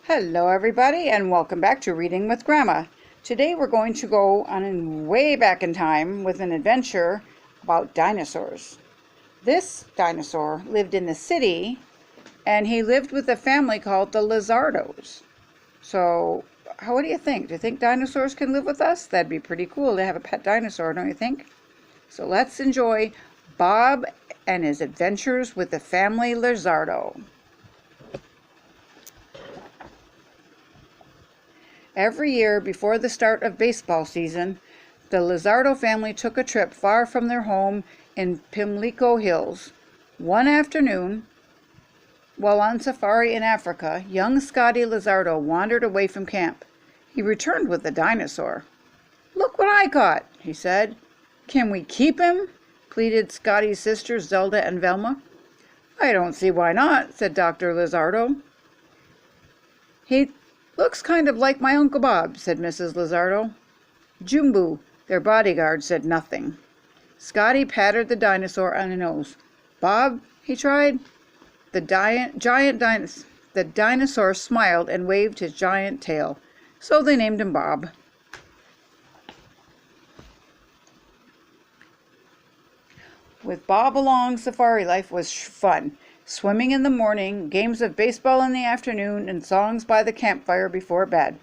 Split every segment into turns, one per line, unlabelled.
Hello everybody and welcome back to Reading with Grandma. Today we're going to go on way back in time with an adventure about dinosaurs. This dinosaur lived in the city and he lived with a family called the Lazardos. So what do you think? Do you think dinosaurs can live with us? That'd be pretty cool to have a pet dinosaur, don't you think? So let's enjoy Bob and his adventures with the family Lazardo. Every year before the start of baseball season, the Lazardo family took a trip far from their home in Pimlico Hills. One afternoon, while on safari in Africa, young Scotty Lazardo wandered away from camp. He returned with a dinosaur. "Look what I caught," he said. "Can we keep him?" pleaded Scotty's sisters Zelda and Velma. "I don't see why not," said Dr. Lazardo. "He looks kind of like my Uncle Bob," said Mrs. Lazardo. Jumbo, their bodyguard, said nothing. Scotty patted the dinosaur on the nose. "Bob," he tried. The dinosaur smiled and waved his giant tail, so they named him Bob. With Bob along, safari life was fun. Swimming in the morning, games of baseball in the afternoon, and songs by the campfire before bed.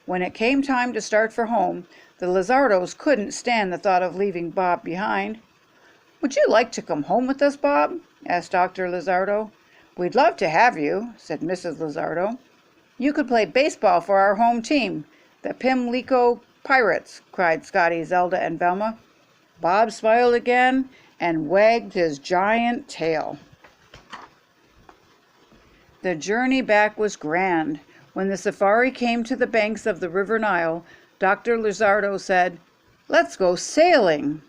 When it came time to start for home, the Lazardos couldn't stand the thought of leaving Bob behind. "Would you like to come home with us, Bob?" asked Dr. Lazardo. "We'd love to have you," said Mrs. Lazardo. "You could play baseball for our home team, the Pimlico Pirates," cried Scotty, Zelda, and Velma. Bob smiled again and wagged his giant tail. The journey back was grand. When the safari came to the banks of the River Nile, Dr. Lazardo said, "Let's go sailing."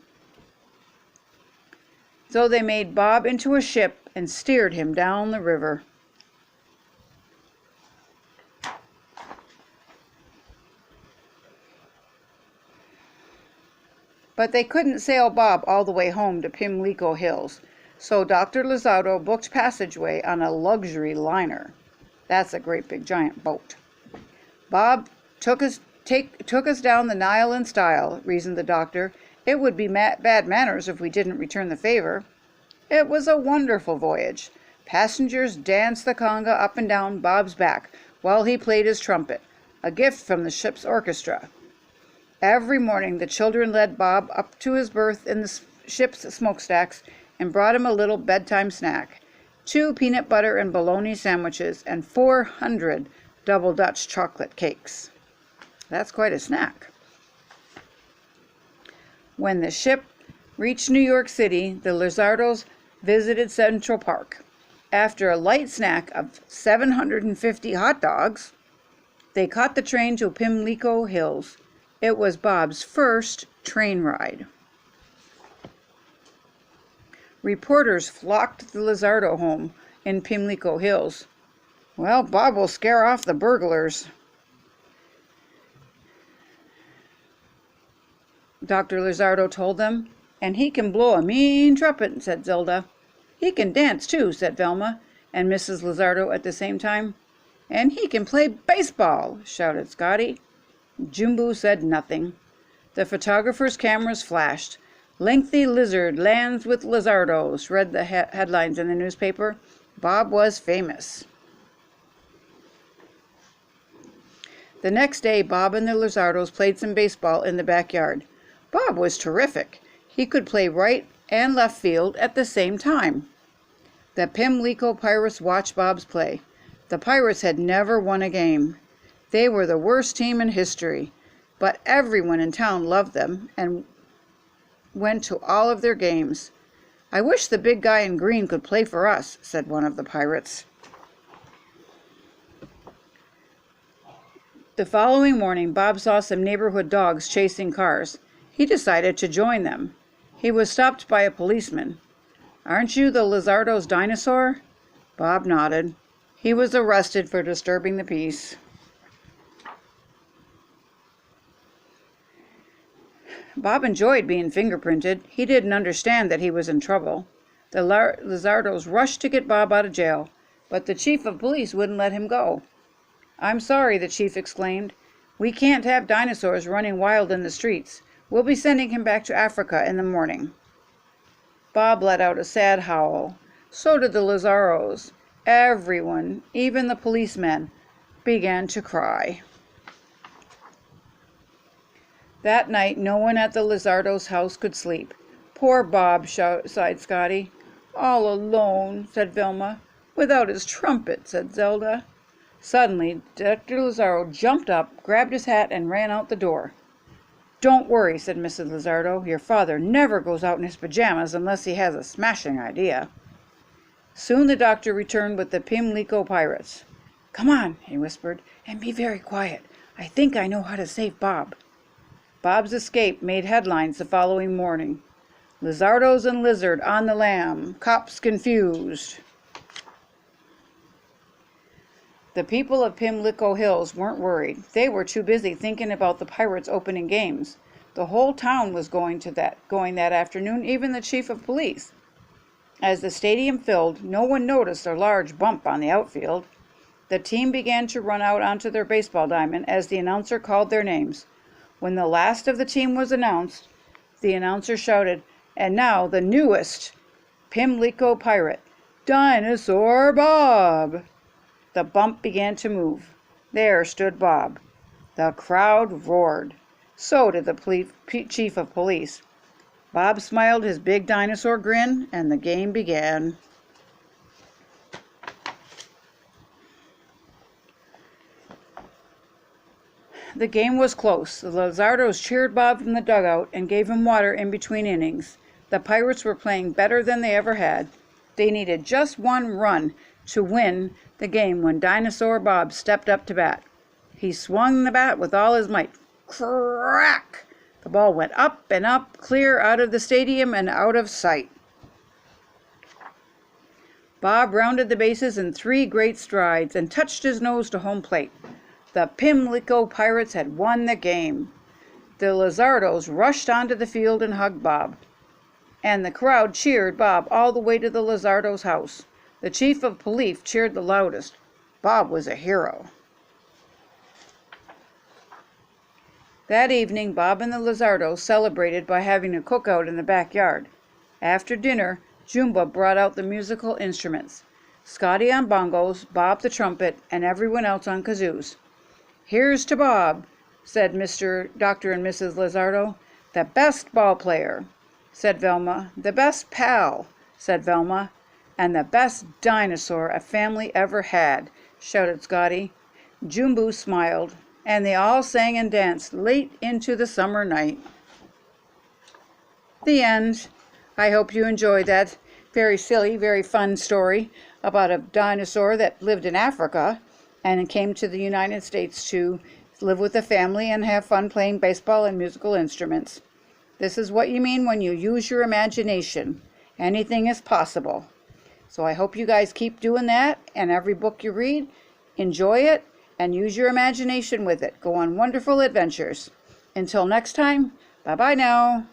So they made Bob into a ship and steered him down the river. But they couldn't sail Bob all the way home to Pimlico Hills. So Dr. Lazardo booked passageway on a luxury liner. That's a great big giant boat. "Bob took us down the Nile in style," reasoned the doctor. "It would be bad manners if we didn't return the favor." It was a wonderful voyage. Passengers danced the conga up and down Bob's back while he played his trumpet, a gift from the ship's orchestra. Every morning the children led Bob up to his berth in the ship's smokestacks and brought him a little bedtime snack, 2 peanut butter and bologna sandwiches and 400 double Dutch chocolate cakes. That's quite a snack. When the ship reached New York City, the Lazardos visited Central Park. After a light snack of 750 hot dogs, they caught the train to Pimlico Hills. It was Bob's first train ride. Reporters flocked to the Lazardo home in Pimlico Hills. "Well, Bob will scare off the burglars," Dr. Lazardo told them. "And he can blow a mean trumpet," said Zelda. "He can dance too," said Velma and Mrs. Lazardo at the same time. "And he can play baseball," shouted Scotty. Jumbo said nothing. The photographers' cameras flashed. "Lengthy lizard lands with Lazardos," read the headlines in the newspaper. Bob was famous. The next day, Bob and the Lazardos played some baseball in the backyard. Bob was terrific. He could play right and left field at the same time. The Pimlico Pirates watched Bob's play. The Pirates had never won a game. They were the worst team in history, but everyone in town loved them and went to all of their games. "I wish the big guy in green could play for us," said one of the pirates. The following morning, Bob saw some neighborhood dogs chasing cars. He decided to join them. He was stopped by a policeman. "Aren't you the Lazardo's dinosaur?" Bob nodded. He was arrested for disturbing the peace. Bob enjoyed being fingerprinted. He didn't understand that he was in trouble. The Lazardos rushed to get Bob out of jail, but the chief of police wouldn't let him go. "I'm sorry," the chief exclaimed. "We can't have dinosaurs running wild in the streets. We'll be sending him back to Africa in the morning." Bob let out a sad howl. So did the Lazzaros. Everyone, even the policemen, began to cry. That night no one at the Lazardo's house could sleep. "Poor Bob," sighed Scotty. "All alone," said Velma. "Without his trumpet," said Zelda. Suddenly Dr. Lazardo jumped up, grabbed his hat, and ran out the door. "Don't worry," said Mrs. Lazardo. "Your father never goes out in his pajamas unless he has a smashing idea." Soon the doctor returned with the Pimlico pirates. "Come on," he whispered, "and be very quiet. I think I know how to save Bob." Bob's escape made headlines the following morning. "Lazardos and Lizard on the lam. Cops confused." The people of Pimlico Hills weren't worried. They were too busy thinking about the pirates' opening games. The whole town was going that afternoon, even the chief of police. As the stadium filled, no one noticed a large bump on the outfield. The team began to run out onto their baseball diamond as the announcer called their names. When the last of the team was announced, the announcer shouted, "And now the newest Pimlico pirate, Dinosaur Bob." The bump began to move. There stood Bob. The crowd roared. So did the chief of police. Bob smiled his big dinosaur grin, and the game began. The game was close. The Lazardos cheered Bob from the dugout and gave him water in between innings. The Pirates were playing better than they ever had. They needed just one run to win the game when Dinosaur Bob stepped up to bat. He swung the bat with all his might. Crack! The ball went up and up, clear out of the stadium and out of sight. Bob rounded the bases in 3 great strides and touched his nose to home plate. The Pimlico Pirates had won the game. The Lazardos rushed onto the field and hugged Bob. And the crowd cheered Bob all the way to the Lazardos' house. The chief of police cheered the loudest. Bob was a hero. That evening, Bob and the Lazardos celebrated by having a cookout in the backyard. After dinner, Jumba brought out the musical instruments. Scotty on bongos, Bob the trumpet, and everyone else on kazoos. "Here's to Bob," said Dr. and Mrs. Lazardo. "The best ball player," said Velma. "The best pal," said Velma. "And the best dinosaur a family ever had," shouted Scotty. Jumbo smiled, and they all sang and danced late into the summer night. The end. I hope you enjoyed that very silly, very fun story about a dinosaur that lived in Africa and came to the United States to live with a family and have fun playing baseball and musical instruments. This is what you mean when you use your imagination. Anything is possible. So I hope you guys keep doing that, and every book you read, enjoy it and use your imagination with it. Go on wonderful adventures. Until next time, bye-bye now.